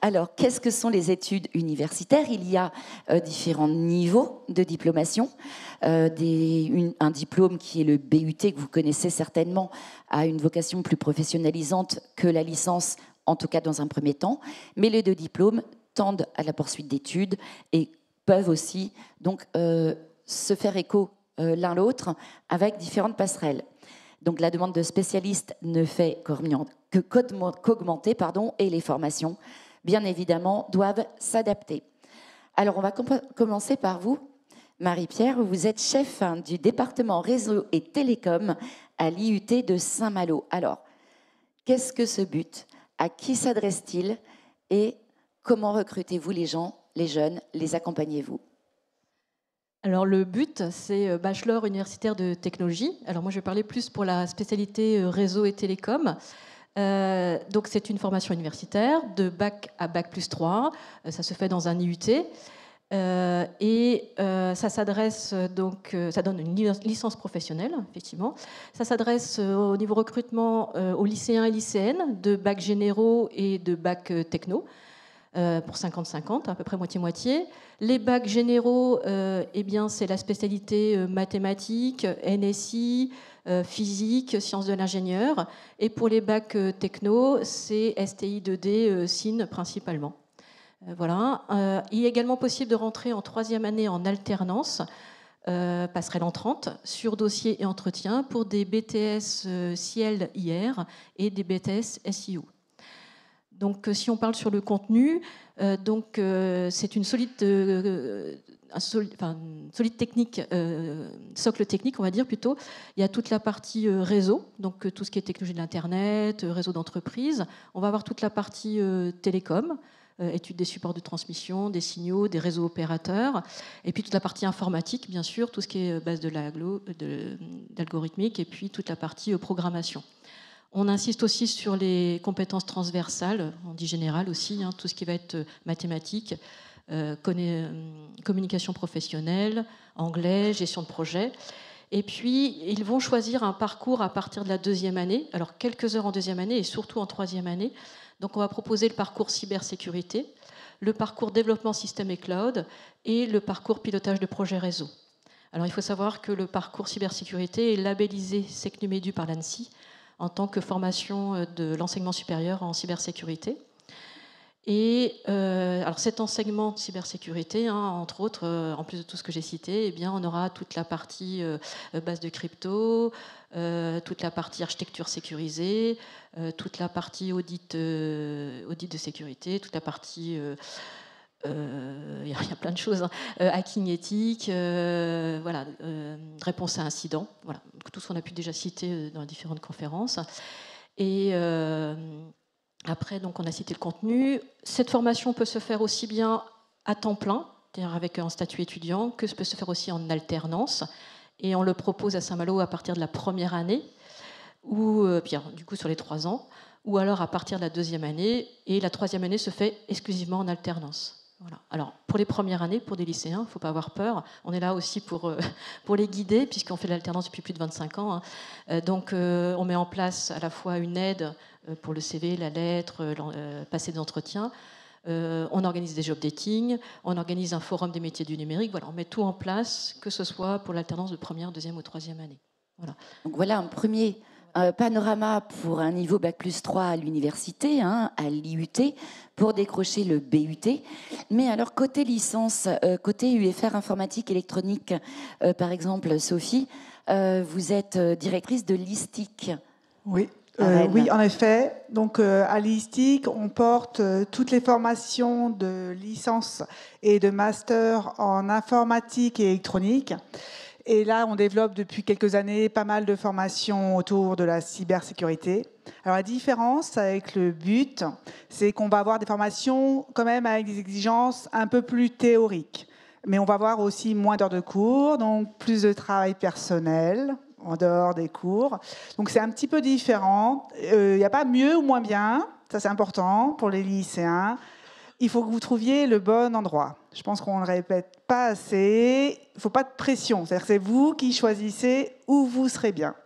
Alors, qu'est-ce que sont les études universitaires? Il y a différents niveaux de diplomation. Un diplôme qui est le BUT, que vous connaissez certainement, a une vocation plus professionnalisante que la licence, en tout cas dans un premier temps. Mais les deux diplômes tendent à la poursuite d'études et peuvent aussi donc, se faire écho l'un l'autre avec différentes passerelles. Donc la demande de spécialistes ne fait qu'augmenter, et les formations, bien évidemment, doivent s'adapter. Alors, on va commencer par vous, Marie-Pierre. Vous êtes chef du département réseau et télécom à l'IUT de Saint-Malo. Alors, qu'est-ce que ce but? À qui s'adresse-t-il? Et comment recrutez-vous les gens, les jeunes? Les accompagnez-vous? Alors le but, c'est bachelor universitaire de technologie. Alors moi, je vais parler plus pour la spécialité réseau et télécom. Donc c'est une formation universitaire de bac à bac plus 3. Ça se fait dans un IUT. Ça s'adresse donc, ça donne une licence professionnelle, effectivement. Ça s'adresse au niveau recrutement aux lycéens et lycéennes de bac généraux et de bac techno. Pour 50-50, à peu près moitié-moitié. Les bacs généraux, eh bien, c'est la spécialité mathématiques, NSI, physique, sciences de l'ingénieur. Et pour les bacs techno, c'est STI 2D, SIN principalement. Voilà. Il est également possible de rentrer en troisième année en alternance, passerelle entrante, sur dossier et entretien pour des BTS Ciel IR et des BTS SIO. Donc, si on parle sur le contenu, c'est une solide technique, socle technique, on va dire plutôt. Il y a toute la partie réseau, donc tout ce qui est technologie de l'Internet, réseau d'entreprise. On va avoir toute la partie télécom, étude des supports de transmission, des signaux, des réseaux opérateurs, et puis toute la partie informatique, bien sûr, tout ce qui est base d'algorithmique, et puis toute la partie programmation. On insiste aussi sur les compétences transversales, on dit générales aussi, tout ce qui va être mathématiques, communication professionnelle, anglais, gestion de projet. Et puis, ils vont choisir un parcours à partir de la deuxième année, alors quelques heures en deuxième année et surtout en troisième année. Donc, on va proposer le parcours cybersécurité, le parcours développement système et cloud et le parcours pilotage de projet réseau. Alors, il faut savoir que le parcours cybersécurité est labellisé SecNumEdu par l'ANSSI, en tant que formation de l'enseignement supérieur en cybersécurité. Et alors cet enseignement de cybersécurité, entre autres, en plus de tout ce que j'ai cité, eh bien, on aura toute la partie base de crypto, toute la partie architecture sécurisée, toute la partie audit de sécurité, toute la partie... il y a plein de choses, hacking éthique, réponse à incidents, voilà, tout ce qu'on a pu déjà citer dans les différentes conférences. Et après, donc, on a cité le contenu. Cette formation peut se faire aussi bien à temps plein, c'est-à-dire avec un statut étudiant, que ça peut se faire aussi en alternance. Et on le propose à Saint-Malo à partir de la première année, ou du coup sur les 3 ans, ou alors à partir de la deuxième année. Et la troisième année se fait exclusivement en alternance. Voilà. Alors, pour les premières années, pour des lycéens, il ne faut pas avoir peur. On est là aussi pour les guider, puisqu'on fait de l'alternance depuis plus de 25 ans. Donc, on met en place à la fois une aide pour le CV, la lettre, passer des entretiens. On organise des job dating, on organise un forum des métiers du numérique. Voilà, on met tout en place, que ce soit pour l'alternance de première, deuxième ou troisième année. Voilà. Donc voilà un premier panorama pour un niveau Bac plus 3 à l'université, à l'IUT, pour décrocher le BUT. Mais alors, côté licence, côté UFR informatique électronique, par exemple, Sophie, vous êtes directrice de l'ISTIC. Oui. Oui, en effet. Donc, à l'ISTIC, on porte toutes les formations de licence et de master en informatique et électronique. Et là, on développe depuis quelques années pas mal de formations autour de la cybersécurité. Alors, la différence avec le but, c'est qu'on va avoir des formations quand même avec des exigences un peu plus théoriques. Mais on va avoir aussi moins d'heures de cours, donc plus de travail personnel en dehors des cours. Donc, c'est un petit peu différent. Il n'y a pas mieux ou moins bien. Ça, c'est important pour les lycéens. Il faut que vous trouviez le bon endroit. Je pense qu'on le répète pas assez, il ne faut pas de pression. C'est-à-dire que c'est vous qui choisissez où vous serez bien.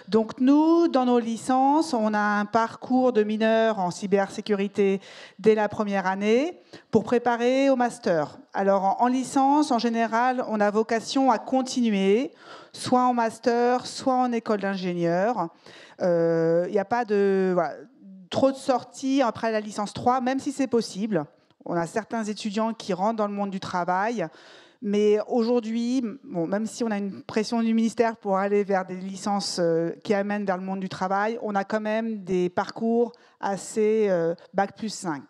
Donc nous, dans nos licences, on a un parcours de mineurs en cybersécurité dès la première année pour préparer au master. Alors en licence, en général, on a vocation à continuer, soit en master, soit en école d'ingénieur. Il n'y a pas trop de sorties après la licence 3, même si c'est possible. On a certains étudiants qui rentrent dans le monde du travail. Mais aujourd'hui, même si on a une pression du ministère pour aller vers des licences qui amènent vers le monde du travail, on a quand même des parcours assez Bac+5.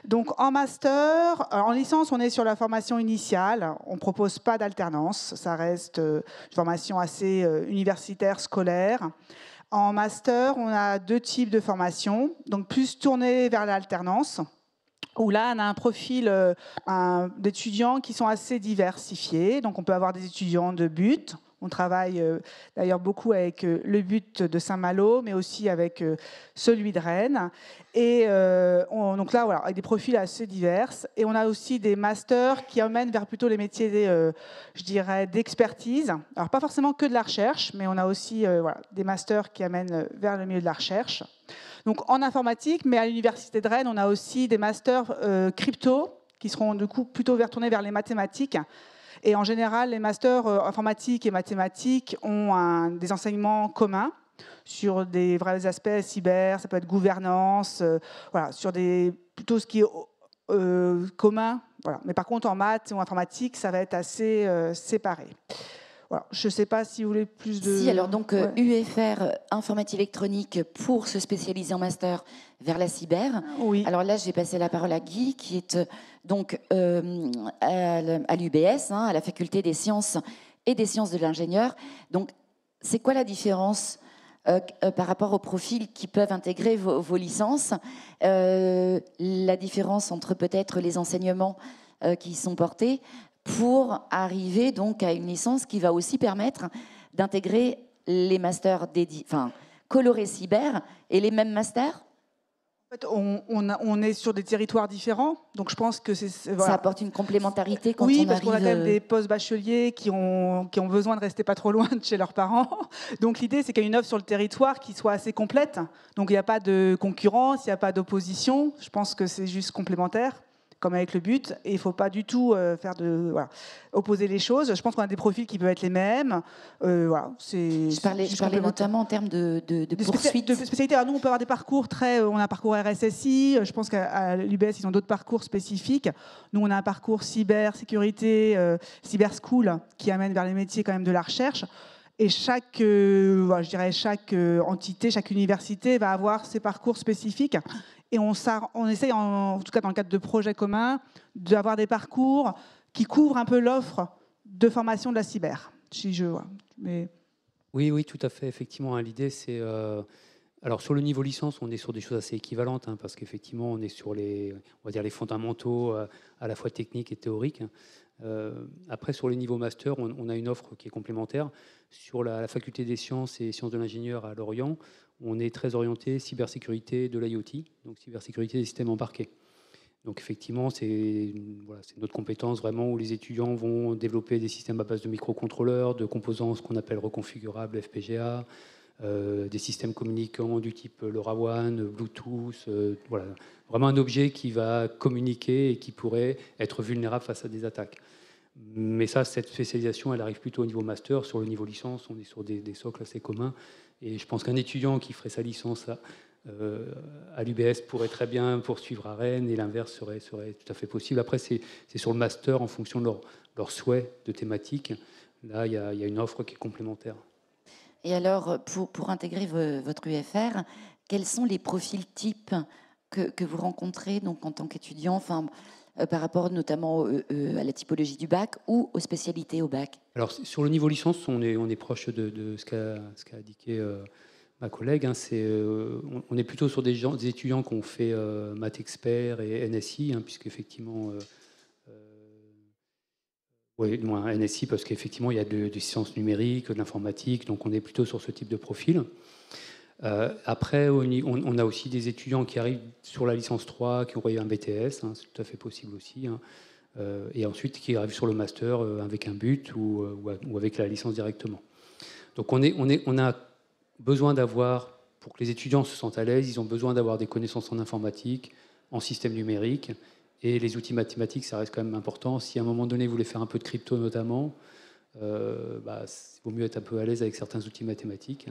Donc en master, en licence, on est sur la formation initiale. On ne propose pas d'alternance. Ça reste une formation assez universitaire, scolaire. En master, on a 2 types de formations. Donc plus tournée vers l'alternance, où là, on a un profil d'étudiants qui sont assez diversifiés. Donc, on peut avoir des étudiants de but. On travaille d'ailleurs beaucoup avec le but de Saint-Malo, mais aussi avec celui de Rennes. Et donc là, voilà, avec des profils assez divers. Et on a aussi des masters qui emmènent vers plutôt les métiers, je dirais, d'expertise. Alors, pas forcément que de la recherche, mais on a aussi des masters qui amènent vers le milieu de la recherche. Donc en informatique, mais à l'université de Rennes, on a aussi des masters crypto qui seront du coup plutôt tournés vers les mathématiques. Et en général, les masters informatiques et mathématiques ont des enseignements communs sur des vrais aspects cyber, ça peut être gouvernance, sur plutôt ce qui est commun. Voilà. Mais par contre, en maths ou en informatique, ça va être assez séparé. Voilà. Je ne sais pas si vous voulez plus de... Si, alors donc UFR, informatique électronique, pour se spécialiser en master vers la cyber. Oui. Alors là, j'ai passé la parole à Guy, qui est donc à l'UBS, à la faculté des sciences et des sciences de l'ingénieur. Donc, c'est quoi la différence par rapport aux profils qui peuvent intégrer vos licences, la différence entre peut-être les enseignements qui sont portés pour arriver donc à une licence qui va aussi permettre d'intégrer les masters colorés cyber et les mêmes masters? En fait, on est sur des territoires différents, donc je pense que ça apporte une complémentarité quand on arrive... Oui, parce qu'on a quand même des post-bacheliers qui ont besoin de rester pas trop loin de chez leurs parents. Donc l'idée, c'est qu'il y ait une offre sur le territoire qui soit assez complète. Donc il n'y a pas de concurrence, il n'y a pas d'opposition. Je pense que c'est juste complémentaire, comme avec le but, et il ne faut pas du tout opposer les choses. Je pense qu'on a des profils qui peuvent être les mêmes. Je parlais notamment en termes de poursuite. De spécialité. Alors nous, on peut avoir des parcours on a un parcours RSSI. Je pense qu'à l'UBS, ils ont d'autres parcours spécifiques. Nous, on a un parcours cybersécurité, cyber school, qui amène vers les métiers quand même de la recherche. Et chaque entité, chaque université va avoir ses parcours spécifiques. Et on essaye, en tout cas dans le cadre de projets communs, d'avoir des parcours qui couvrent un peu l'offre de formation de la cyber. Oui, tout à fait. Effectivement, l'idée, c'est... Alors, sur le niveau licence, on est sur des choses assez équivalentes, parce qu'effectivement, on est sur les fondamentaux à la fois techniques et théoriques. Après, sur le niveau master, on a une offre qui est complémentaire. Sur la faculté des sciences et sciences de l'ingénieur à Lorient, on est très orienté cybersécurité de l'IoT, donc cybersécurité des systèmes embarqués. Donc effectivement, c'est notre compétence vraiment où les étudiants vont développer des systèmes à base de microcontrôleurs, de composants, ce qu'on appelle reconfigurables, FPGA, des systèmes communicants du type LoRaWAN, Bluetooth, vraiment un objet qui va communiquer et qui pourrait être vulnérable face à des attaques. Mais cette spécialisation, elle arrive plutôt au niveau master. Sur le niveau licence, on est sur des socles assez communs. Et je pense qu'un étudiant qui ferait sa licence à l'UBS pourrait très bien poursuivre à Rennes, et l'inverse serait tout à fait possible. Après, c'est sur le master, en fonction de leur souhait de thématique. Là, il y a une offre qui est complémentaire. Et alors, pour intégrer votre UFR, quels sont les profils types que vous rencontrez donc, en tant qu'étudiant, par rapport notamment à la typologie du bac ou aux spécialités au bac? Alors, sur le niveau licence, on est proche de ce qu'a indiqué ma collègue. On est plutôt sur des étudiants qui ont fait maths expert et NSI, puisqu'effectivement... moins NSI, parce qu'effectivement, il y a des sciences numériques, de l'informatique, donc on est plutôt sur ce type de profil. Après, on a aussi des étudiants qui arrivent sur la licence 3, qui ont eu un BTS, c'est tout à fait possible aussi. et ensuite qui arrivent sur le master avec un but ou avec la licence directement. Donc on a besoin d'avoir, pour que les étudiants se sentent à l'aise, ils ont besoin d'avoir des connaissances en informatique, en système numérique, et les outils mathématiques, ça reste quand même important. Si à un moment donné, vous voulez faire un peu de crypto notamment, il vaut mieux être un peu à l'aise avec certains outils mathématiques.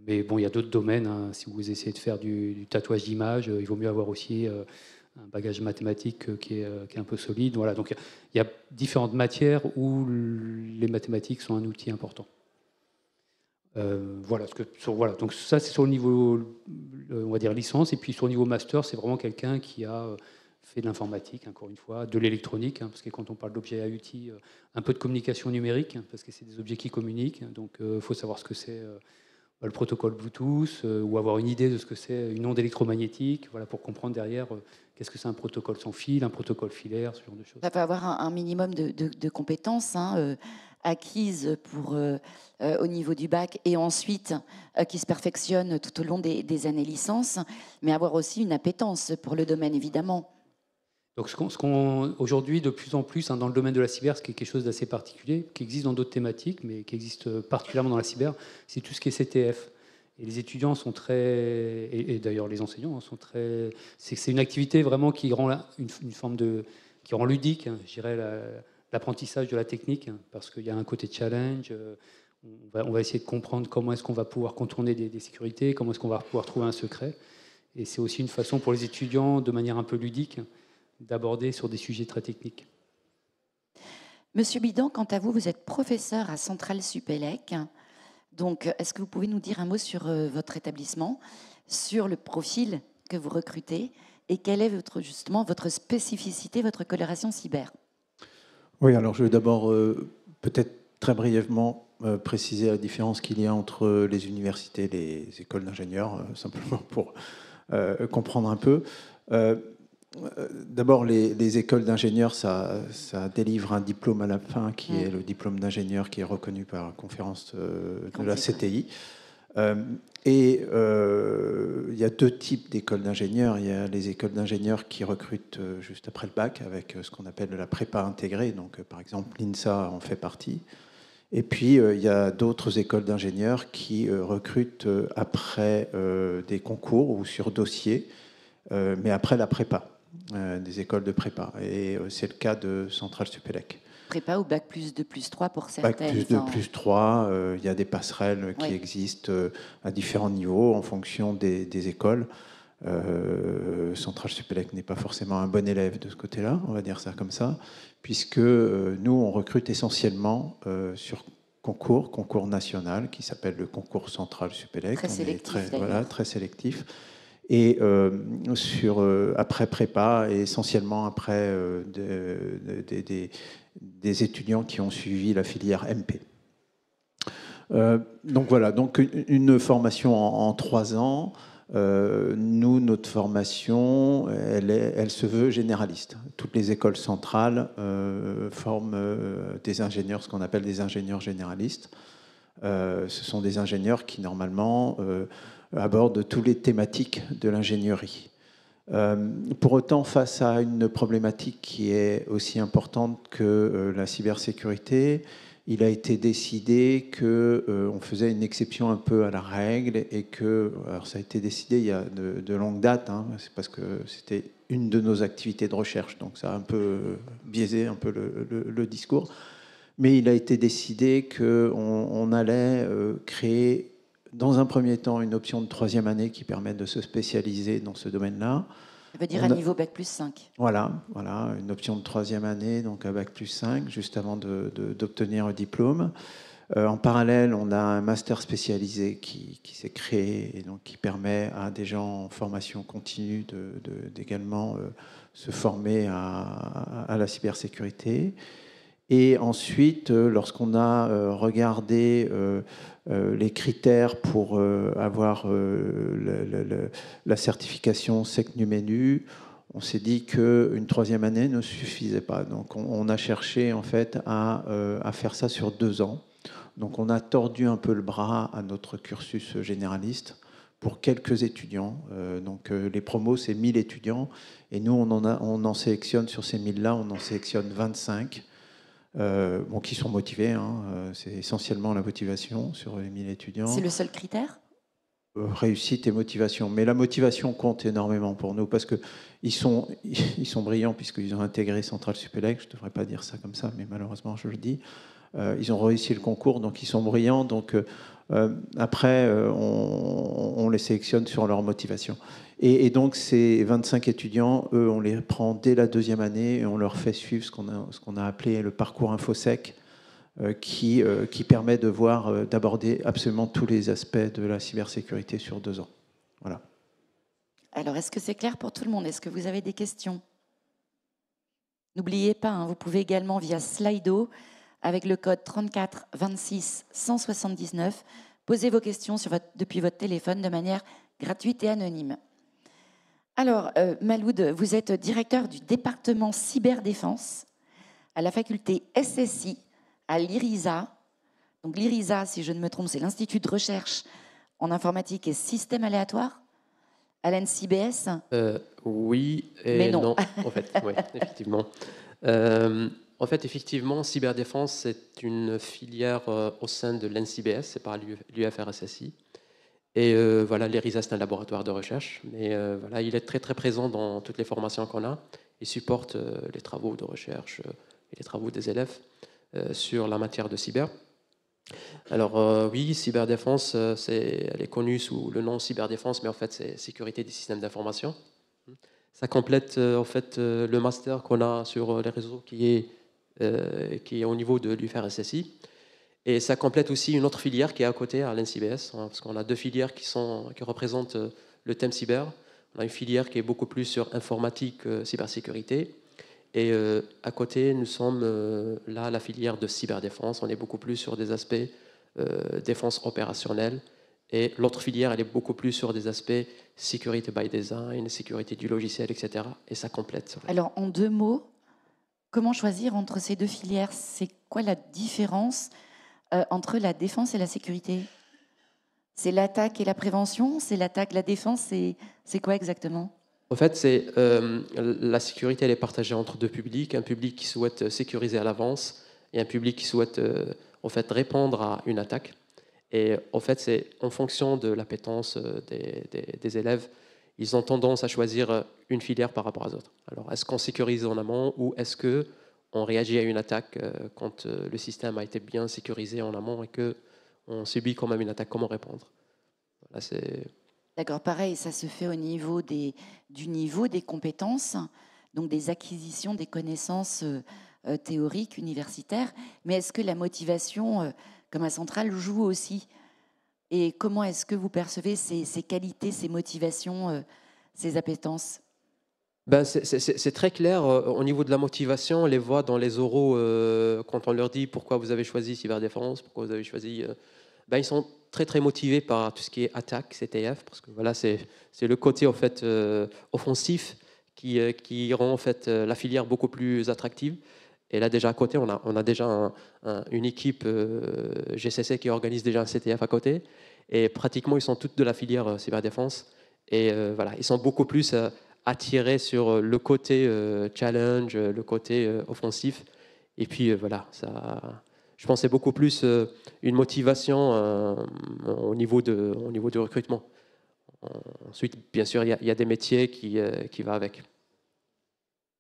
Mais bon, il y a d'autres domaines. Hein. Si vous essayez de faire du tatouage d'images, il vaut mieux avoir aussi un bagage mathématique qui est un peu solide. Voilà. Donc il y a différentes matières où les mathématiques sont un outil important. Voilà. Donc ça, c'est sur le niveau, on va dire, licence. Et puis sur le niveau master, c'est vraiment quelqu'un qui a fait de l'informatique, encore une fois, de l'électronique, parce que quand on parle d'objets IoT, un peu de communication numérique, parce que c'est des objets qui communiquent. Donc il faut savoir ce que c'est le protocole Bluetooth, ou avoir une idée de ce que c'est une onde électromagnétique, voilà, pour comprendre derrière qu'est-ce que c'est un protocole sans fil, un protocole filaire, ce genre de choses. Ça peut avoir un minimum de compétences acquises au niveau du bac et ensuite qui se perfectionnent tout au long des années licence, mais avoir aussi une appétence pour le domaine, évidemment. Donc aujourd'hui, de plus en plus, dans le domaine de la cyber, ce qui est quelque chose d'assez particulier, qui existe dans d'autres thématiques, mais qui existe particulièrement dans la cyber, c'est tout ce qui est CTF. Et les étudiants sont très, et d'ailleurs les enseignants sont très. C'est une activité vraiment qui rend une forme de, qui rend ludique, je dirais, l'apprentissage de la technique, parce qu'il y a un côté challenge. On va essayer de comprendre comment est-ce qu'on va pouvoir contourner des sécurités, comment est-ce qu'on va pouvoir trouver un secret. Et c'est aussi une façon pour les étudiants, de manière un peu ludique, d'aborder sur des sujets très techniques. Monsieur Bidan, quant à vous, vous êtes professeur à Centrale Supélec. Donc, est-ce que vous pouvez nous dire un mot sur votre établissement, sur le profil que vous recrutez et quelle est justement votre spécificité, votre coloration cyber? Oui, alors je vais d'abord peut-être très brièvement préciser la différence qu'il y a entre les universités et les écoles d'ingénieurs, simplement pour comprendre un peu. D'abord, les écoles d'ingénieurs, ça délivre un diplôme à la fin qui est le diplôme d'ingénieur qui est reconnu par la conférence de la CTI. Et il y a deux types d'écoles d'ingénieurs. Il y a les écoles d'ingénieurs qui recrutent juste après le bac avec ce qu'on appelle la prépa intégrée. Donc, par exemple, l'INSA en fait partie. Et puis, il y a d'autres écoles d'ingénieurs qui recrutent après des concours ou sur dossier, mais après la prépa. Des écoles de prépa. Et c'est le cas de Centrale Supélec. Prépa ou bac plus 2 plus 3 pour certaines. Bac plus 2 plus 3, il y a des passerelles qui existent à différents niveaux en fonction des écoles. Centrale Supélec n'est pas forcément un bon élève de ce côté-là, on va dire ça comme ça, puisque nous, on recrute essentiellement sur concours national qui s'appelle le concours Centrale Supélec. Très sélectif, très sélectif. Et après prépa, et essentiellement après des étudiants qui ont suivi la filière MP. Donc voilà, donc une formation en 3 ans. Nous, notre formation, elle se veut généraliste. Toutes les écoles centrales forment des ingénieurs, ce qu'on appelle des ingénieurs généralistes. Ce sont des ingénieurs qui, normalement, abordent toutes les thématiques de l'ingénierie. Pour autant, face à une problématique qui est aussi importante que la cybersécurité, il a été décidé qu'on faisait une exception un peu à la règle et que, alors ça a été décidé il y a de longue date, c'est parce que c'était une de nos activités de recherche, donc ça a un peu biaisé un peu le discours, mais il a été décidé qu'on allait créer dans un premier temps une option de 3e année qui permet de se spécialiser dans ce domaine-là. Ça veut dire un niveau bac plus 5. Voilà, une option de 3e année, donc un bac plus 5, juste avant d'obtenir un diplôme. En parallèle, on a un master spécialisé qui s'est créé et donc qui permet à des gens en formation continue d'également se former à la cybersécurité. Et ensuite, lorsqu'on a regardé les critères pour avoir la certification SecNumEnu, on s'est dit qu'une 3e année ne suffisait pas. Donc on a cherché en fait à faire ça sur 2 ans. Donc on a tordu un peu le bras à notre cursus généraliste pour quelques étudiants. Donc les promos, c'est 1000 étudiants. Et nous, on en sélectionne, sur ces 1000-là, on en sélectionne 25 qui sont motivés. C'est essentiellement la motivation sur les 1000 étudiants. C'est le seul critère ? Réussite et motivation. Mais la motivation compte énormément pour nous parce qu'ils sont brillants puisqu'ils ont intégré Centrale Supélec. Je ne devrais pas dire ça comme ça, mais malheureusement, je le dis. Ils ont réussi le concours, donc ils sont brillants. Donc après, on les sélectionne sur leur motivation. Et donc ces 25 étudiants, eux, on les prend dès la deuxième année et on leur fait suivre ce qu'on a appelé le parcours InfoSec, qui permet d'aborder absolument tous les aspects de la cybersécurité sur 2 ans. Voilà. Alors, est-ce que c'est clair pour tout le monde ? Est-ce que vous avez des questions ? N'oubliez pas, vous pouvez également via Slido, avec le code 34 26 179, poser vos questions depuis votre téléphone de manière gratuite et anonyme. Alors, Maloud, vous êtes directeur du département cyberdéfense à la faculté SSI à l'IRISA. Donc l'IRISA, si je ne me trompe, c'est l'Institut de recherche en informatique et systèmes aléatoires à l'NCBS. Oui et non, en fait, oui, effectivement. En fait, effectivement, cyberdéfense, c'est une filière au sein de l'NCBS, c'est par l'UFRSSI. Et voilà, l'IRISA, c'est un laboratoire de recherche, mais voilà, il est très très présent dans toutes les formations qu'on a. Il supporte les travaux de recherche et les travaux des élèves sur la matière de cyber. Alors oui, cyberdéfense, elle est connue sous le nom cyberdéfense, mais en fait, c'est sécurité des systèmes d'information. Ça complète en fait le master qu'on a sur les réseaux qui est au niveau de l'UFRSSI. Et ça complète aussi une autre filière qui est à côté, à l'NCBS, parce qu'on a 2 filières qui représentent le thème cyber. On a une filière qui est beaucoup plus sur informatique, cybersécurité. Et à côté, nous sommes là, la filière de cyberdéfense. On est beaucoup plus sur des aspects défense opérationnelle. Et l'autre filière, elle est beaucoup plus sur des aspects sécurité by design, sécurité du logiciel, etc. Et ça complète. Alors, en 2 mots, comment choisir entre ces 2 filières ? C'est quoi la différence entre la défense et la sécurité ? C'est l'attaque et la prévention ? C'est l'attaque, la défense ? C'est quoi exactement ? En fait, la sécurité, elle est partagée entre 2 publics. Un public qui souhaite sécuriser à l'avance et un public qui souhaite en fait, répondre à une attaque. Et en fait, c'est en fonction de l'appétence des élèves, ils ont tendance à choisir une filière par rapport à l'autre. Alors, est-ce qu'on sécurise en amont ou est-ce qu'on réagit à une attaque quand le système a été bien sécurisé en amont et qu'on subit quand même une attaque, comment répondre ? Voilà, D'accord, pareil, ça se fait au niveau du niveau des compétences, donc des acquisitions, des connaissances théoriques, universitaires. Mais est-ce que la motivation, comme à Centrale, joue aussi ? Et comment est-ce que vous percevez ces qualités, ces motivations, ces appétences ? C'est très clair. Au niveau de la motivation, on les voit dans les oraux quand on leur dit pourquoi vous avez choisi cyberdéfense, pourquoi vous avez choisi... ils sont très très motivés par tout ce qui est attaque, CTF, parce que voilà, c'est le côté en fait offensif qui rend en fait la filière beaucoup plus attractive. Et là déjà à côté, on a déjà une équipe GCC qui organise déjà un CTF à côté, et pratiquement ils sont toutes de la filière cyberdéfense. Et voilà, ils sont beaucoup plus attirés sur le côté challenge, le côté offensif. Et puis voilà, ça. Je pense que c'est beaucoup plus une motivation au niveau du recrutement. Ensuite, bien sûr, il y a des métiers qui vont avec.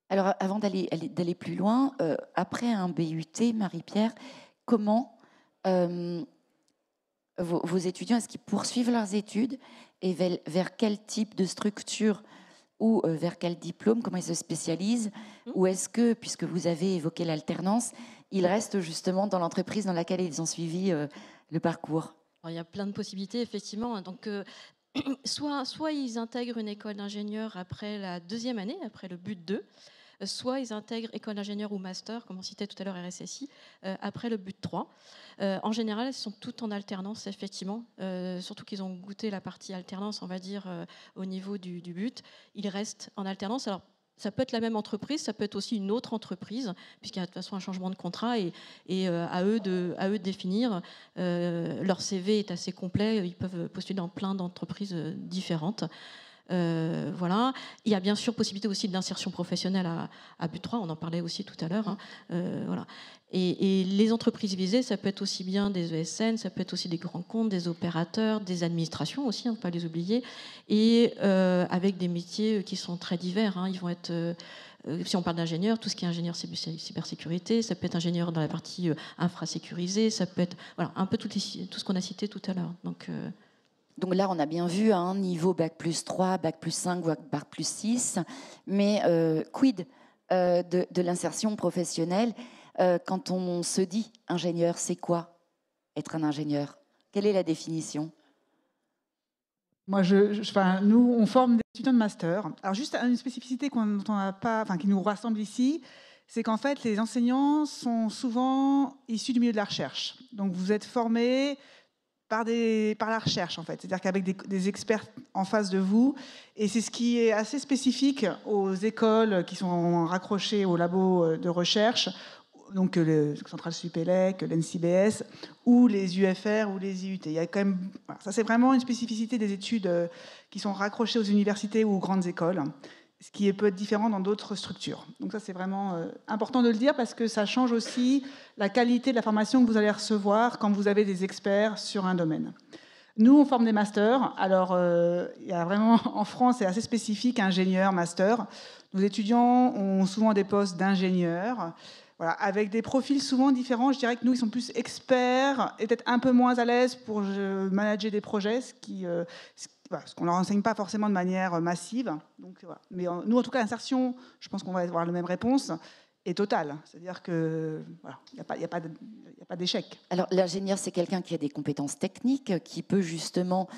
Alors, avant d'aller plus loin, après un BUT, Marie-Pierre, comment vos étudiants, est-ce qu'ils poursuivent leurs études et vers quel type de structure ou vers quel diplôme, comment ils se spécialisent ? Ou est-ce que, puisque vous avez évoqué l'alternance, ils restent justement dans l'entreprise dans laquelle ils ont suivi le parcours ? Alors, il y a plein de possibilités, effectivement. Donc, soit ils intègrent une école d'ingénieur après la 2e année, après le BUT 2, soit ils intègrent école d'ingénieur ou master, comme on citait tout à l'heure RSSI, après le BUT 3. En général, elles sont toutes en alternance, effectivement, surtout qu'ils ont goûté la partie alternance, on va dire, au niveau du BUT. Ils restent en alternance. Alors, Ça peut être la même entreprise, ça peut être aussi une autre entreprise, puisqu'il y a de toute façon un changement de contrat et à eux de définir. Leur CV est assez complet, ils peuvent postuler dans plein d'entreprises différentes. Voilà. Il y a bien sûr possibilité aussi d'insertion professionnelle à but 3, on en parlait aussi tout à l'heure. Hein. Voilà. Et les entreprises visées, ça peut être aussi bien des ESN, ça peut être aussi des grands comptes, des opérateurs, des administrations aussi, on ne peut pas les oublier, et avec des métiers qui sont très divers. Hein. Ils vont être, si on parle d'ingénieur, tout ce qui est ingénieur cybersécurité, ça peut être ingénieur dans la partie infrasécurisée, ça peut être voilà, un peu tout ce qu'on a cité tout à l'heure. Donc là, on a bien vu un niveau Bac plus 3, Bac plus 5, Bac plus 6, mais quid de l'insertion professionnelle quand on se dit ingénieur, c'est quoi être un ingénieur? Quelle est la définition? Moi, nous, on forme des étudiants de master. Alors, juste une spécificité qui nous rassemble ici, c'est qu'en fait, les enseignants sont souvent issus du milieu de la recherche. Donc, vous êtes formés par la recherche, en fait. C'est-à-dire qu'avec des experts en face de vous. Et c'est ce qui est assez spécifique aux écoles qui sont raccrochées aux labos de recherche, donc le Centrale Supélec, l'NCBS, ou les UFR ou les IUT. Il y a quand même, ça, c'est vraiment une spécificité des études qui sont raccrochées aux universités ou aux grandes écoles, ce qui peut être différent dans d'autres structures. Donc ça, c'est vraiment important de le dire parce que ça change aussi la qualité de la formation que vous allez recevoir quand vous avez des experts sur un domaine. Nous, on forme des masters. Alors, il y a vraiment, en France, c'est assez spécifique, ingénieur, master. Nos étudiants ont souvent des postes d'ingénieurs, voilà, avec des profils souvent différents. Je dirais que nous, ils sont plus experts et peut-être un peu moins à l'aise pour manager des projets, ce qu'on ne leur enseigne pas forcément de manière massive. Donc, voilà. Mais nous, en tout cas, l'insertion, je pense qu'on va avoir la même réponse, est totale. C'est-à-dire qu'il n'y a pas d'échec. Alors, l'ingénieur, c'est quelqu'un qui a des compétences techniques, qui peut justement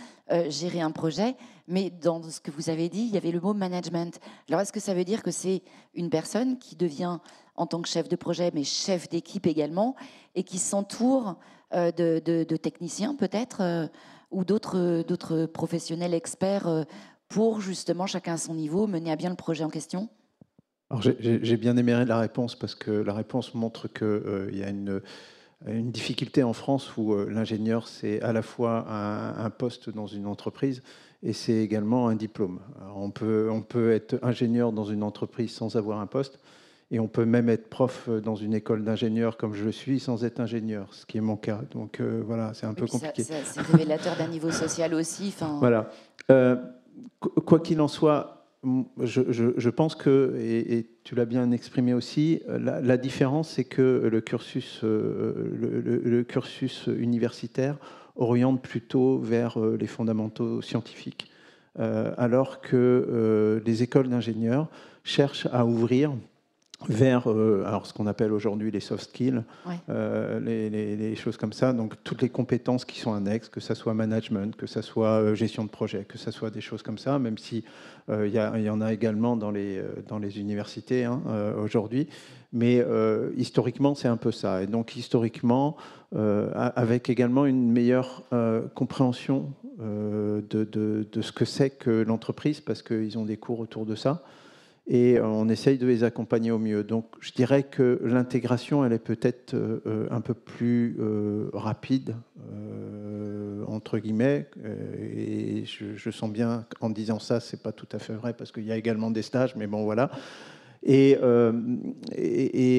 gérer un projet. Mais dans ce que vous avez dit, il y avait le mot management. Alors, est-ce que ça veut dire que c'est une personne qui devient, en tant que chef de projet, mais chef d'équipe également, et qui s'entoure de techniciens, peut-être, ou d'autres professionnels experts pour, justement, chacun à son niveau, mener à bien le projet en question ? Alors j'ai bien aimé la réponse parce que la réponse montre qu'il y a une difficulté en France où l'ingénieur, c'est à la fois un poste dans une entreprise et c'est également un diplôme. Alors on peut être ingénieur dans une entreprise sans avoir un poste et on peut même être prof dans une école d'ingénieur comme je le suis sans être ingénieur, ce qui est mon cas. Donc voilà, c'est un peu compliqué. C'est révélateur d'un niveau social aussi. Voilà. Quoi qu'il en soit, je pense que, et tu l'as bien exprimé aussi, la différence, c'est que le cursus universitaire oriente plutôt vers les fondamentaux scientifiques, alors que les écoles d'ingénieurs cherchent à ouvrir vers alors ce qu'on appelle aujourd'hui les soft skills, ouais. Les choses comme ça, donc toutes les compétences qui sont annexes, que ça soit management, que ça soit gestion de projet, que ça soit des choses comme ça, même si il y en a également dans les universités aujourd'hui, mais historiquement c'est un peu ça, et donc historiquement avec également une meilleure compréhension de ce que c'est que l'entreprise, parce qu'ils ont des cours autour de ça. Et on essaye de les accompagner au mieux. Donc je dirais que l'intégration, elle est peut-être un peu plus rapide, entre guillemets, et je sens bien qu'en disant ça, c'est pas tout à fait vrai, parce qu'il y a également des stages, mais bon, voilà. Et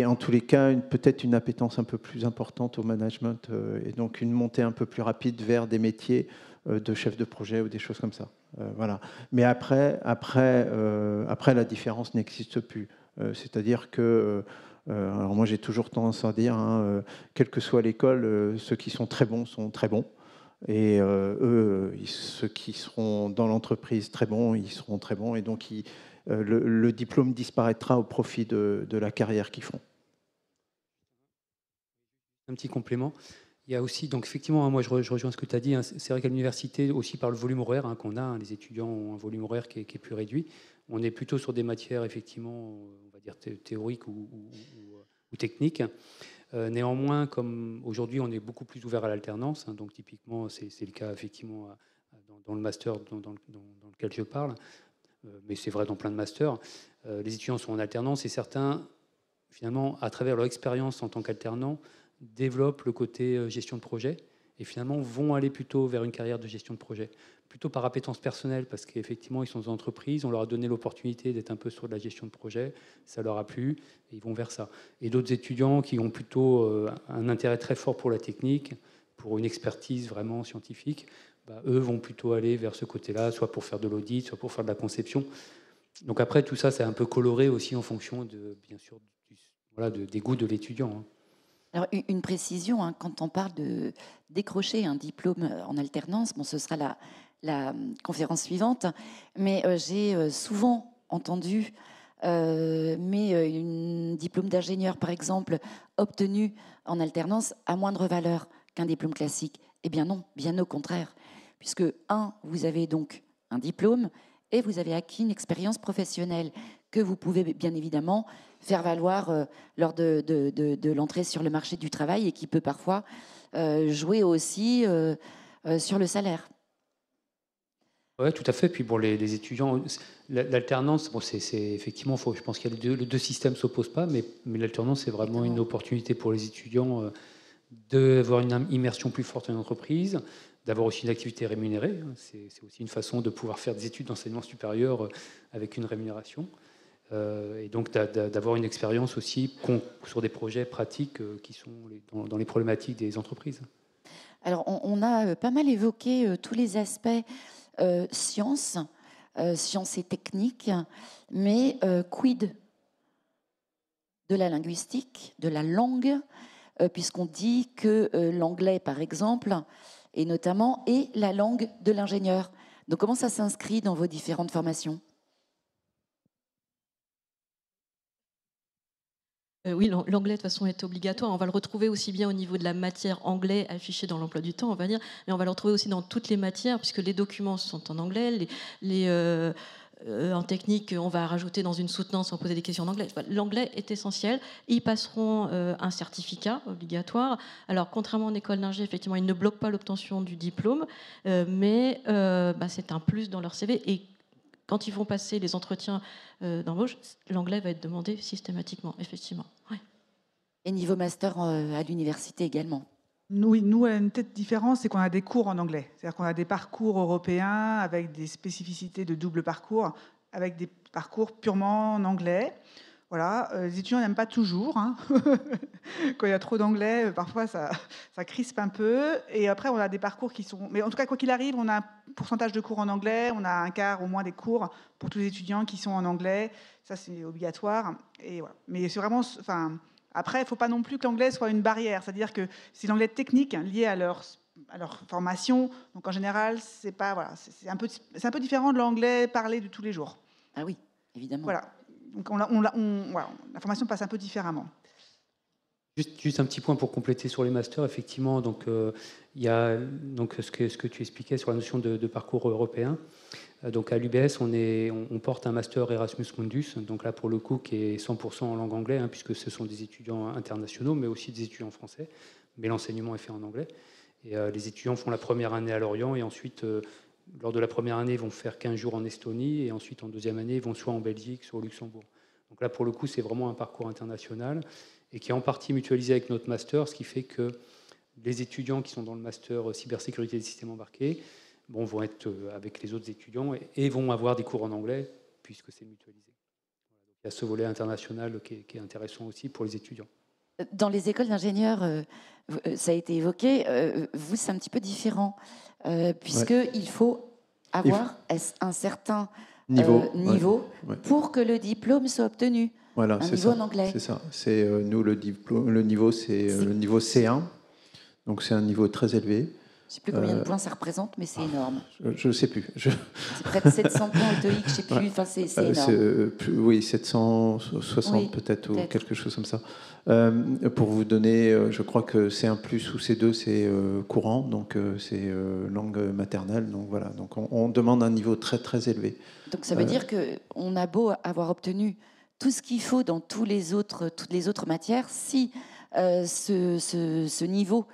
en tous les cas, peut-être une appétence un peu plus importante au management, et donc une montée un peu plus rapide vers des métiers de chef de projet ou des choses comme ça. Voilà. Mais après, la différence n'existe plus. C'est-à-dire que, alors moi j'ai toujours tendance à dire, quelle que soit l'école, ceux qui sont très bons sont très bons. Et ceux qui seront dans l'entreprise très bons, ils seront très bons. Et donc le diplôme disparaîtra au profit de la carrière qu'ils font. Un petit complément. Il y a aussi, donc effectivement, moi je rejoins ce que tu as dit, c'est vrai qu'à l'université, aussi par le volume horaire qu'on a, les étudiants ont un volume horaire qui est plus réduit. On est plutôt sur des matières, effectivement, on va dire théoriques ou techniques. Néanmoins, comme aujourd'hui, on est beaucoup plus ouvert à l'alternance, donc typiquement, c'est le cas, effectivement, dans le master dans lequel je parle. mais c'est vrai dans plein de masters. Les étudiants sont en alternance et certains, finalement, à travers leur expérience en tant qu'alternants, développent le côté gestion de projet et finalement vont aller plutôt vers une carrière de gestion de projet, plutôt par appétence personnelle, parce qu'effectivement, ils sont dans entreprises, on leur a donné l'opportunité d'être un peu sur de la gestion de projet, ça leur a plu, et ils vont vers ça. Et d'autres étudiants qui ont plutôt un intérêt très fort pour la technique, pour une expertise vraiment scientifique, eux vont plutôt aller vers ce côté-là, soit pour faire de l'audit, soit pour faire de la conception. Donc après, tout ça, c'est un peu coloré aussi en fonction, bien sûr, des goûts de l'étudiant. Alors, une précision, quand on parle de décrocher un diplôme en alternance, ce sera la conférence suivante, mais j'ai souvent entendu un diplôme d'ingénieur, par exemple, obtenu en alternance a moindre valeur qu'un diplôme classique. Eh bien non, bien au contraire, puisque vous avez donc un diplôme et vous avez acquis une expérience professionnelle que vous pouvez bien évidemment faire valoir lors de l'entrée sur le marché du travail et qui peut parfois jouer aussi sur le salaire. Oui, tout à fait. Puis pour les étudiants, l'alternance, c'est effectivement, je pense que les deux systèmes ne s'opposent pas, mais l'alternance, c'est vraiment une opportunité pour les étudiants d'avoir une immersion plus forte en entreprise, d'avoir aussi une activité rémunérée. C'est aussi une façon de pouvoir faire des études d'enseignement supérieur avec une rémunération. Et donc d'avoir une expérience aussi sur des projets pratiques qui sont dans les problématiques des entreprises. Alors, on a pas mal évoqué tous les aspects sciences et techniques, mais quid de la linguistique, de la langue, puisqu'on dit que l'anglais, par exemple, et notamment, est la langue de l'ingénieur. Donc, comment ça s'inscrit dans vos différentes formations ? Oui, l'anglais de toute façon est obligatoire. On va le retrouver aussi bien au niveau de la matière anglais affichée dans l'emploi du temps, on va dire, mais on va le retrouver aussi dans toutes les matières, puisque les documents sont en anglais. En technique, on va rajouter dans une soutenance, on va poser des questions en anglais. L'anglais est essentiel. Ils passeront un certificat obligatoire. Alors, contrairement en école d'ingé, effectivement, ils ne bloquent pas l'obtention du diplôme, mais c'est un plus dans leur CV. Et quand ils vont passer les entretiens d'embauche, l'anglais va être demandé systématiquement, effectivement. Ouais. Et niveau master à l'université également. Nous, une petite différence, c'est qu'on a des cours en anglais. C'est-à-dire qu'on a des parcours européens avec des spécificités de double parcours, avec des parcours purement en anglais. Voilà, les étudiants n'aiment pas toujours. Quand il y a trop d'anglais, parfois ça crispe un peu. Et après, on a des parcours qui sont... Mais en tout cas, quoi qu'il arrive, on a un pourcentage de cours en anglais. On a un quart au moins des cours pour tous les étudiants qui sont en anglais. Ça, c'est obligatoire. Et voilà. Mais c'est vraiment... Après, il ne faut pas non plus que l'anglais soit une barrière. C'est-à-dire que c'est l'anglais technique lié à leur formation. Donc en général, c'est un peu différent de l'anglais parlé de tous les jours. Ah oui, évidemment. Voilà. Donc la formation passe un peu différemment. Juste un petit point pour compléter sur les masters, effectivement. Donc, il y a ce que tu expliquais sur la notion de parcours européen. Donc à l'UBS, on porte un master Erasmus Mundus, donc là pour le coup qui est 100% en langue anglaise, puisque ce sont des étudiants internationaux, mais aussi des étudiants français, mais l'enseignement est fait en anglais. Et les étudiants font la première année à Lorient, et ensuite, lors de la première année, ils vont faire 15 jours en Estonie, et ensuite en deuxième année, ils vont soit en Belgique, soit au Luxembourg. Donc là pour le coup, c'est vraiment un parcours international, et qui est en partie mutualisé avec notre master, ce qui fait que les étudiants qui sont dans le master cybersécurité des systèmes embarqués vont être avec les autres étudiants et vont avoir des cours en anglais puisque c'est mutualisé. Voilà, donc il y a ce volet international qui est intéressant aussi pour les étudiants. Dans les écoles d'ingénieurs, ça a été évoqué, vous c'est un petit peu différent puisqu'il faut avoir un certain niveau pour que le diplôme soit obtenu. Voilà, un niveau en anglais. C'est ça. C'est nous le niveau, c'est le niveau C1, donc c'est un niveau très élevé. Je ne sais plus combien de points ça représente, mais c'est énorme. Je ne sais plus. C'est près de 700 points au TOEIC, je ne sais plus. Enfin, c'est énorme. Oui, 760 peut-être, ou quelque chose comme ça. Pour vous donner, je crois que C1+, ou C2, c'est courant, donc c'est langue maternelle. Donc voilà, donc on demande un niveau très très élevé. Donc ça veut dire qu'on a beau avoir obtenu tout ce qu'il faut dans toutes les autres matières, si ce niveau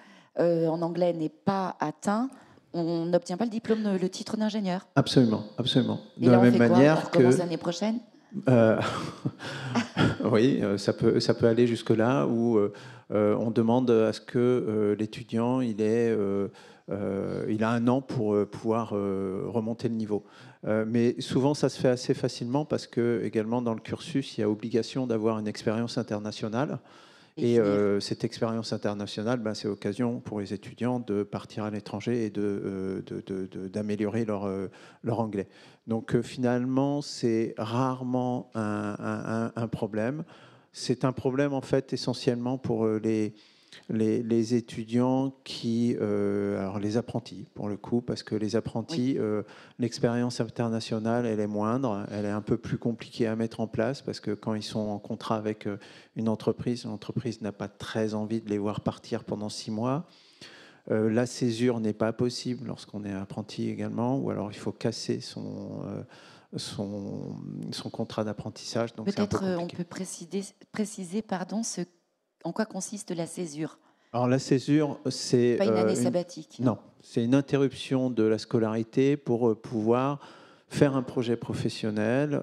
en anglais n'est pas atteint, on n'obtient pas le titre d'ingénieur. Absolument, absolument. De la même manière on recommence l'année prochaine. Oui, ça peut aller jusque-là où on demande à ce que l'étudiant il a un an pour pouvoir remonter le niveau. Mais souvent, ça se fait assez facilement parce que également dans le cursus, il y a obligation d'avoir une expérience internationale. Et cette expérience internationale, c'est l'occasion pour les étudiants de partir à l'étranger et d'améliorer leur anglais. Donc finalement, c'est rarement un problème. C'est un problème en fait essentiellement pour les étudiants alors les apprentis pour le coup, parce que les apprentis, l'expérience internationale, elle est moindre, elle est un peu plus compliquée à mettre en place, parce que quand ils sont en contrat avec l'entreprise n'a pas très envie de les voir partir pendant 6 mois. La césure n'est pas possible lorsqu'on est apprenti également, ou alors il faut casser son contrat d'apprentissage. Donc peut-être on peut préciser en quoi consiste la césure. Alors la césure, c'est pas une année sabbatique. Non, c'est une interruption de la scolarité pour pouvoir faire un projet professionnel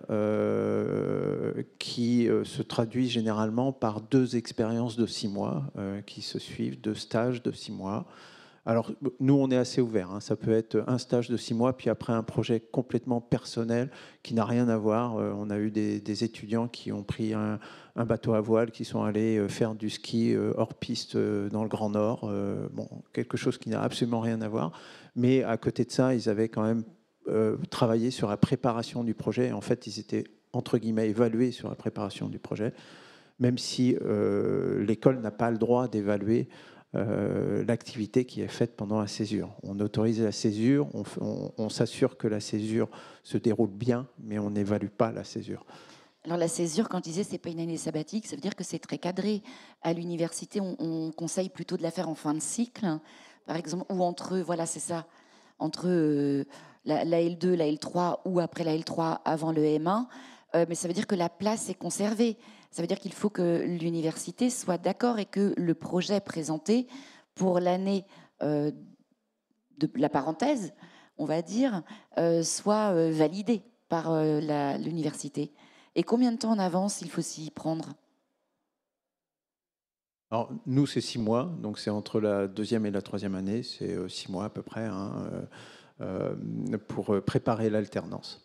qui se traduit généralement par 2 expériences de 6 mois qui se suivent, 2 stages de 6 mois. Alors, nous, on est assez ouverts. Ça peut être un stage de 6 mois, puis après un projet complètement personnel qui n'a rien à voir. On a eu des étudiants qui ont pris un bateau à voile, qui sont allés faire du ski hors piste dans le Grand Nord. Quelque chose qui n'a absolument rien à voir. Mais à côté de ça, ils avaient quand même travaillé sur la préparation du projet. En fait, ils étaient, entre guillemets, évalués sur la préparation du projet, même si l'école n'a pas le droit d'évaluer l'activité qui est faite pendant la césure. On autorise la césure, on s'assure que la césure se déroule bien, mais on n'évalue pas la césure. Alors la césure, quand je disais c'est pas une année sabbatique, ça veut dire que c'est très cadré. À l'université, on conseille plutôt de la faire en fin de cycle, par exemple, ou entre la L2, la L3, ou après la L3, avant le M1. Mais ça veut dire que la place est conservée. Ça veut dire qu'il faut que l'université soit d'accord et que le projet présenté pour l'année de la parenthèse, on va dire, soit validé par l'université. Et combien de temps en avance il faut s'y prendre ? Alors, nous, c'est 6 mois, donc c'est entre la 2e et la 3e année, c'est 6 mois à peu près, pour préparer l'alternance.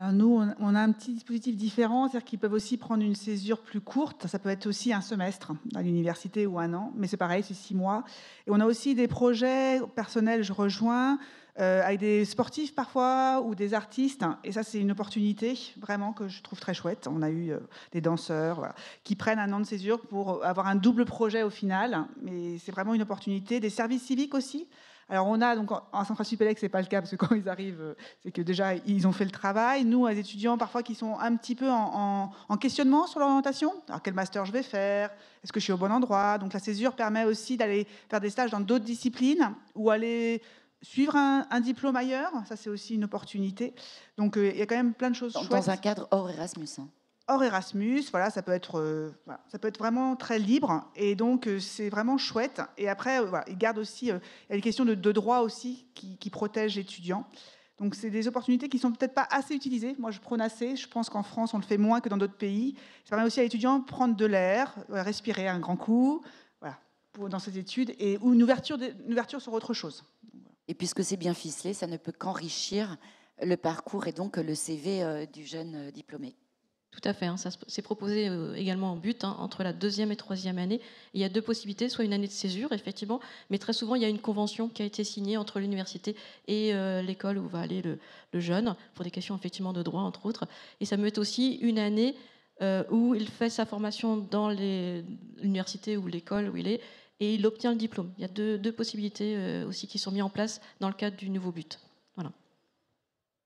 Alors nous, on a un petit dispositif différent, c'est-à-dire qu'ils peuvent aussi prendre une césure plus courte. Ça peut être aussi un semestre à l'université ou 1 an, mais c'est pareil, c'est 6 mois. Et on a aussi des projets personnels, je rejoins, avec des sportifs parfois ou des artistes. Et ça, c'est une opportunité vraiment que je trouve très chouette. On a eu des danseurs qui prennent 1 an de césure pour avoir un double projet au final. Mais c'est vraiment une opportunité. Des services civiques aussi. Alors on a donc en Centrale Supélec, c'est pas le cas parce que quand ils arrivent, c'est que déjà ils ont fait le travail. Nous, les étudiants parfois qui sont un petit peu en questionnement sur l'orientation. Alors quel master je vais faire ? Est-ce que je suis au bon endroit ? Donc la césure permet aussi d'aller faire des stages dans d'autres disciplines ou aller suivre un diplôme ailleurs. Ça c'est aussi une opportunité. Donc il y a quand même plein de choses chouettes. Dans un cadre hors Erasmus. Hors Erasmus, voilà, ça peut être vraiment très libre et donc c'est vraiment chouette. Et après, ils gardent aussi, il y a des questions de droit aussi qui protègent l'étudiant. Donc c'est des opportunités qui sont peut-être pas assez utilisées. Moi, je prône assez. Je pense qu'en France, on le fait moins que dans d'autres pays. Ça permet aussi à l'étudiant de prendre de l'air, respirer un grand coup, dans ses études ou une ouverture sur autre chose. Et puisque c'est bien ficelé, ça ne peut qu'enrichir le parcours et donc le CV du jeune diplômé. Tout à fait, ça c'est proposé également en but, entre la 2e et 3e année. Il y a 2 possibilités, soit une année de césure, effectivement, mais très souvent il y a une convention qui a été signée entre l'université et l'école où va aller le jeune, pour des questions effectivement de droit, entre autres. Et ça peut être aussi une année où il fait sa formation dans l'université ou l'école où il est, et il obtient le diplôme. Il y a deux possibilités aussi qui sont mises en place dans le cadre du nouveau but. Voilà.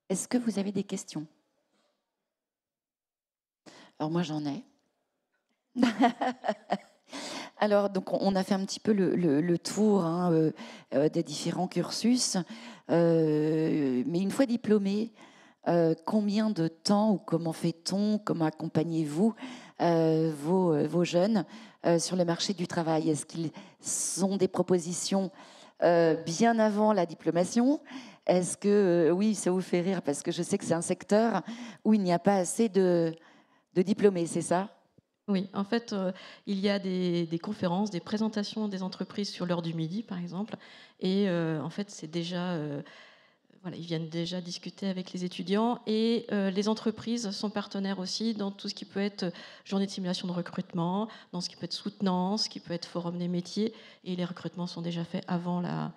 Est-ce que vous avez des questions ? Alors moi j'en ai. Alors donc on a fait un petit peu le tour des différents cursus, mais une fois diplômé, combien de temps ou comment fait-on, comment accompagnez-vous vos jeunes sur le marché du travail ? Est-ce qu'ils ont des propositions bien avant la diplomation. Est-ce que, oui, ça vous fait rire parce que je sais que c'est un secteur où il n'y a pas assez de diplômés, c'est ça ? Oui, en fait, il y a des conférences, des présentations des entreprises sur l'heure du midi, par exemple. Et en fait, c'est déjà... Voilà, ils viennent déjà discuter avec les étudiants et les entreprises sont partenaires aussi dans tout ce qui peut être journée de simulation de recrutement, dans ce qui peut être soutenance, ce qui peut être forum des métiers, et les recrutements sont déjà faits avant la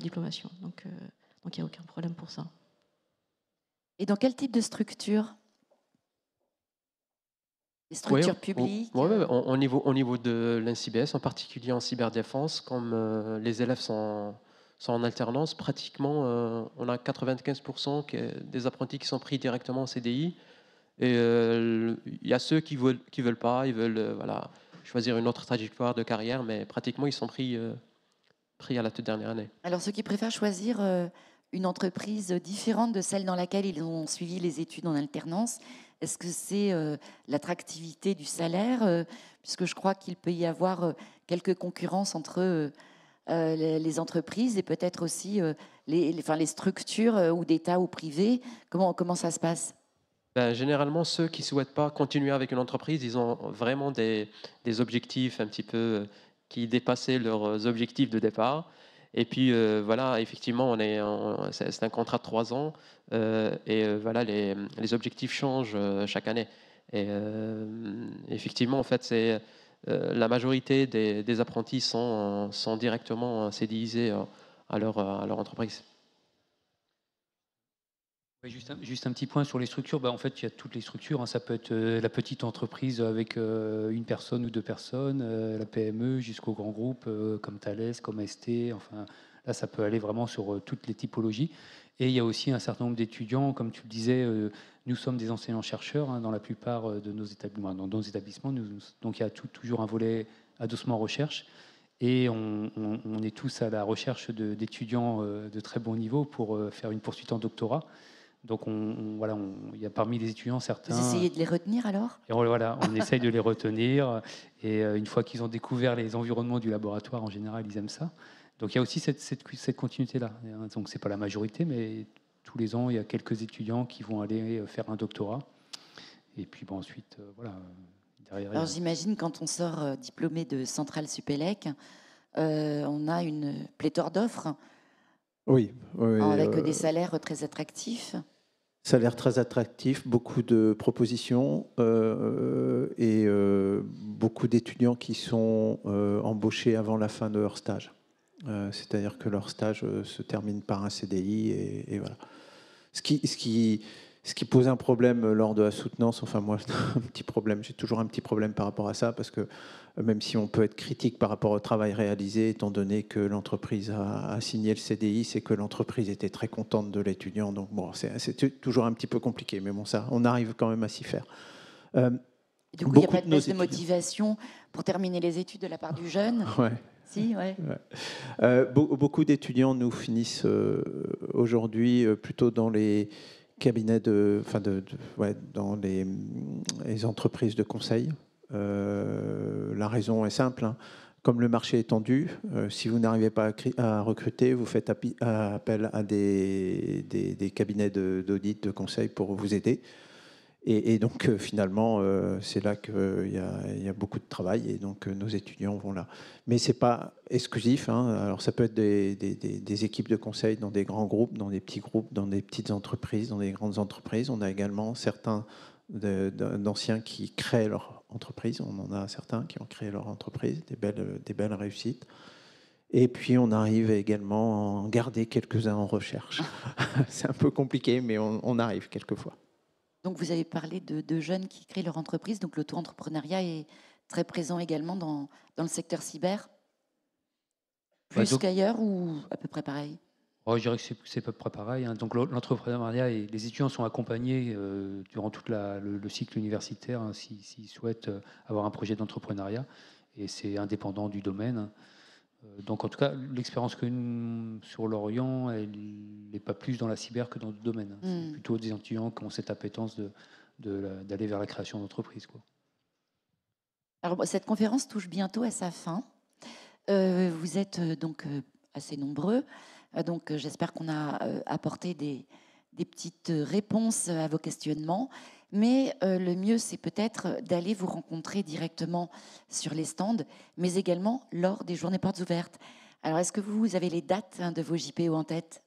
diplomation. Donc il n'y a aucun problème pour ça. Et dans quel type de structure ? Les structures publiques au niveau de l'INCIBS, en particulier en cyberdéfense, comme les élèves sont en alternance, pratiquement, on a 95% des apprentis qui sont pris directement en CDI. Et il y a ceux qui veulent pas, ils veulent choisir une autre trajectoire de carrière, mais pratiquement, ils sont pris à la toute dernière année. Alors, ceux qui préfèrent choisir une entreprise différente de celle dans laquelle ils ont suivi les études en alternance, est-ce que c'est l'attractivité du salaire puisque je crois qu'il peut y avoir quelques concurrences entre les entreprises et peut-être aussi les structures ou d'État ou privées. Comment ça se passe ? Généralement, ceux qui ne souhaitent pas continuer avec une entreprise, ils ont vraiment des objectifs un petit peu qui dépassaient leurs objectifs de départ. Et puis, effectivement, c'est un contrat de 3 ans. Les objectifs changent chaque année. Et effectivement, en fait, c'est la majorité des apprentis sont directement CDIsés à leur entreprise. Juste un petit point sur les structures. En fait, il y a toutes les structures. Ça peut être la petite entreprise avec une personne ou 2 personnes, la PME, jusqu'au grand groupe comme Thales, comme ST. Enfin, là, ça peut aller vraiment sur toutes les typologies. Et il y a aussi un certain nombre d'étudiants, comme tu le disais. Nous sommes des enseignants-chercheurs dans la plupart de nos établissements. Dans nos établissements, donc il y a toujours un volet adossement recherche. Et on est tous à la recherche d'étudiants de très bon niveau pour faire une poursuite en doctorat. Donc, il y a parmi les étudiants certains... Vous essayez de les retenir alors ? Et on essaye de les retenir. Et une fois qu'ils ont découvert les environnements du laboratoire, en général, ils aiment ça. Donc, il y a aussi cette continuité-là. Donc, ce n'est pas la majorité, mais tous les ans, il y a quelques étudiants qui vont aller faire un doctorat. Et puis, ensuite, derrière... Alors, j'imagine, quand on sort diplômé de Centrale Supélec, on a une pléthore d'offres. Oui, avec des salaires très attractifs. Salaires très attractifs, beaucoup de propositions et beaucoup d'étudiants qui sont embauchés avant la fin de leur stage. C'est-à-dire que leur stage se termine par un CDI et voilà. Ce qui pose un problème lors de la soutenance, enfin moi, un petit problème, j'ai toujours un petit problème par rapport à ça, parce que même si on peut être critique par rapport au travail réalisé, étant donné que l'entreprise a signé le CDI, c'est que l'entreprise était très contente de l'étudiant. Donc bon, c'est toujours un petit peu compliqué, mais bon, ça, on arrive quand même à s'y faire. Du coup, il n'y a pas de baisse de motivation pour terminer les études de la part du jeune ? Ouais. Si, ouais. Beaucoup d'étudiants nous finissent aujourd'hui plutôt dans les cabinets dans les entreprises de conseil. La raison est simple. Comme le marché est tendu, si vous n'arrivez pas à recruter, vous faites appel à des cabinets d'audit, de conseil pour vous aider. Et donc, finalement, c'est là qu'il y a beaucoup de travail, et donc nos étudiants vont là. Mais ce n'est pas exclusif. Alors, ça peut être des équipes de conseil dans des grands groupes, dans des petits groupes, dans des petites entreprises, dans des grandes entreprises. On a également certains d'anciens qui créent leur entreprise. On en a certains qui ont créé leur entreprise, des belles réussites. Et puis, on arrive également à en garder quelques-uns en recherche. C'est un peu compliqué, mais on arrive quelquefois. Donc, vous avez parlé de jeunes qui créent leur entreprise. Donc, l'auto-entrepreneuriat est très présent également dans le secteur cyber. Plus qu'ailleurs ou à peu près pareil ? Je dirais que c'est à peu près pareil. Donc, l'entrepreneuriat, et les étudiants sont accompagnés durant tout le cycle universitaire s'ils souhaitent avoir un projet d'entrepreneuriat. Et c'est indépendant du domaine. Donc, en tout cas, l'expérience sur Lorient, elle n'est pas plus dans la cyber que dans d'autres domaines. C'est plutôt des étudiants qui ont cette appétence d'aller vers la création d'entreprise. Alors, cette conférence touche bientôt à sa fin. Vous êtes donc assez nombreux. Donc, j'espère qu'on a apporté des petites réponses à vos questionnements. Mais le mieux, c'est peut-être d'aller vous rencontrer directement sur les stands, mais également lors des journées portes ouvertes. Alors, est-ce que vous avez les dates de vos JPO en tête ?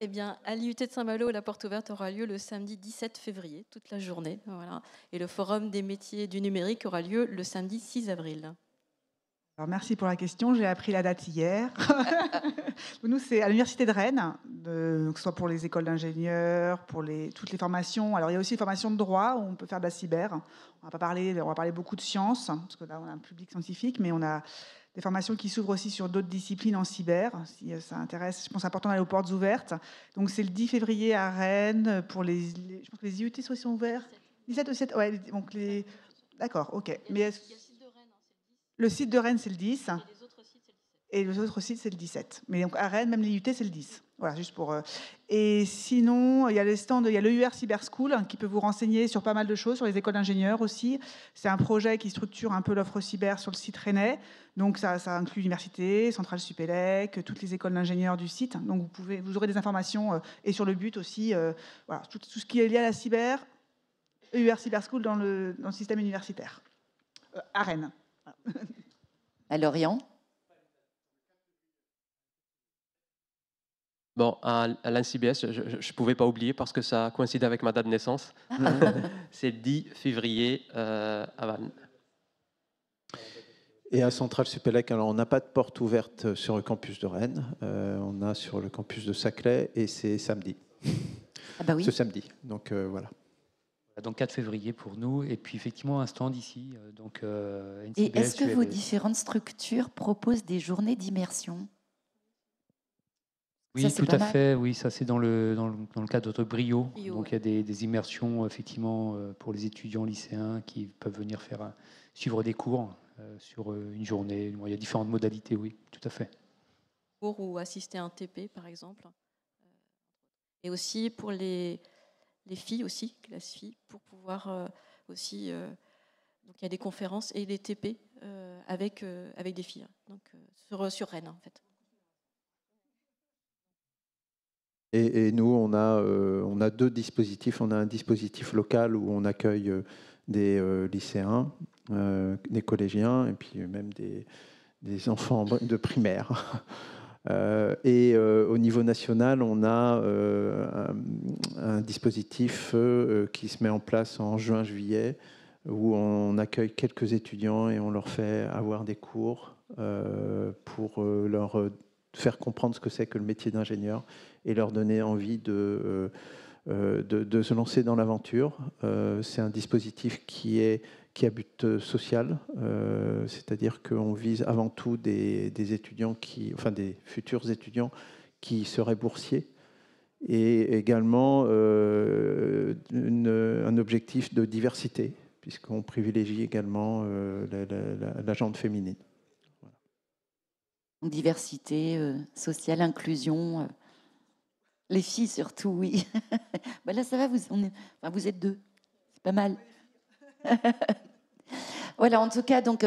Eh bien, à l'IUT de Saint-Malo, la porte ouverte aura lieu le samedi 17 février, toute la journée. Voilà. Et le forum des métiers du numérique aura lieu le samedi 6 avril. Alors, merci pour la question. J'ai appris la date hier. Nous, c'est à l'Université de Rennes, que ce soit pour les écoles d'ingénieurs, pour toutes les formations. Alors, il y a aussi les formations de droit où on peut faire de la cyber. On va parler beaucoup de sciences, parce que là, on a un public scientifique, mais on a des formations qui s'ouvrent aussi sur d'autres disciplines en cyber, si ça intéresse. Je pense que c'est important d'aller aux portes ouvertes. Donc, c'est le 10 février à Rennes. Pour je pense que les IUT sont ouverts. 17 ou 7 ouais, donc d'accord, ok. Mais le site de Rennes, c'est le 10. Et les autres sites, c'est le 17. Mais donc à Rennes, même les IUT, c'est le 10. Voilà, juste pour. Et sinon, il y a les stands, il y a l'EUR Cyber School qui peut vous renseigner sur pas mal de choses, sur les écoles d'ingénieurs aussi. C'est un projet qui structure un peu l'offre cyber sur le site rennais. Donc ça inclut l'université, Centrale Supélec, toutes les écoles d'ingénieurs du site. Donc vous aurez des informations et sur le but aussi. Voilà, tout ce qui est lié à la cyber, EUR Cyber School dans le système universitaire à Rennes. À Lorient. Bon, à l'INCBS, je ne pouvais pas oublier parce que ça coïncide avec ma date de naissance. C'est le 10 février à Vannes. Et à Centrale Supélec, alors on n'a pas de porte ouverte sur le campus de Rennes. On a sur le campus de Saclay et c'est samedi. Ah bah oui. Ce samedi. Donc voilà. Donc 4 février pour nous, et puis effectivement un stand ici. Donc, NCBS, et est-ce que vos différentes structures proposent des journées d'immersion ? Oui, ça, tout à fait. Oui, ça c'est dans le cadre de notre Brio. Donc il y a des immersions effectivement pour les étudiants lycéens qui peuvent venir suivre des cours sur une journée. Il y a différentes modalités, oui, tout à fait. Ou assister à un TP par exemple. Et aussi pour les filles aussi, classe filles, pour pouvoir aussi. Donc il y a des conférences et des TP avec des filles. Donc sur Rennes en fait. Et nous, on a deux dispositifs. On a un dispositif local où on accueille des lycéens, des collégiens, et puis même des enfants de primaire. Et au niveau national, on a un dispositif qui se met en place en juin-juillet, où on accueille quelques étudiants et on leur fait avoir des cours pour leur faire comprendre ce que c'est que le métier d'ingénieur et leur donner envie de se lancer dans l'aventure. C'est un dispositif qui a but social, c'est-à-dire qu'on vise avant tout des étudiants des futurs étudiants qui seraient boursiers, et également un objectif de diversité, puisqu'on privilégie également la gente féminine. Diversité, sociale, inclusion. Les filles surtout, oui. Ben là, ça va, vous êtes deux. C'est pas mal. Voilà, en tout cas, donc,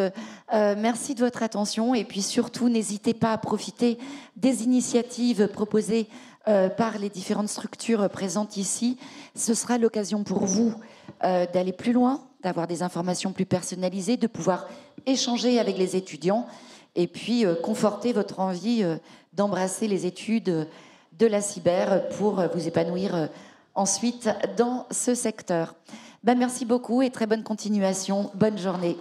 merci de votre attention. Et puis surtout, n'hésitez pas à profiter des initiatives proposées par les différentes structures présentes ici. Ce sera l'occasion pour vous d'aller plus loin, d'avoir des informations plus personnalisées, de pouvoir échanger avec les étudiants et puis conforter votre envie d'embrasser les études de la cyber pour vous épanouir ensuite dans ce secteur. Ben, merci beaucoup et très bonne continuation. Bonne journée.